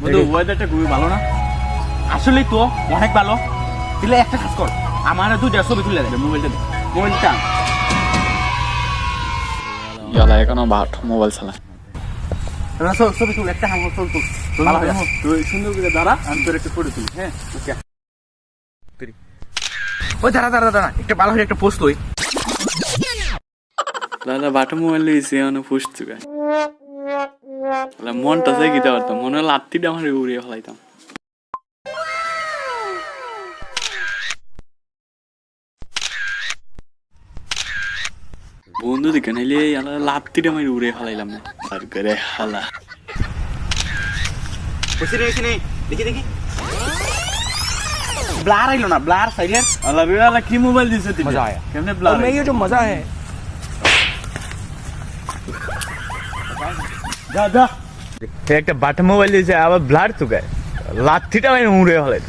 বন্ধু ওয়েদারটা খুবই ভালো না? আসলেই তো অনেক ভালো। দিলে একটা কাজ কর, আমার 2টা ছবি তুলে দেবে। মোবাইলটা ইয়ালা এখনো বাট মোবাইল চালায়। ছবি তুল, একটা হাঙ্গর তুল তুল। ভালো হয় তুই সুন্দর করে দাঁড়া, আমি তোর একটা ফটো তুলি। হ্যাঁ ওকে। ওই দাঁড়া দাঁড়া দাঁড়া, একটা ভালো হয় একটা পোস্ট হই। লালা বাট মোবাইল দিয়েছে এখনো পুষতে গায়। মনটা চাই গিতে পারতাম, মনে হলো লাত্তিটা আমার উড়িয়ে ফেলাইতাম। বন্ধু দিকে নাইলে লাত্তিটা আমার উড়িয়ে ফেলাইলাম না আর করে হালা। দেখি দেখি ব্লার আইলো না, ব্লার সাইলেন্ট। আল্লাহ রে আল্লাহ, কি মোবাইল দিছে তুই? मजा आया কেমনে ব্লার? और मैं ये जो मजा है যা যা, একটা বাটা মোবাইল দিয়েছে আবার ব্লার তো গায়, লাত্তিটা আমি উড়ে ফেলাই।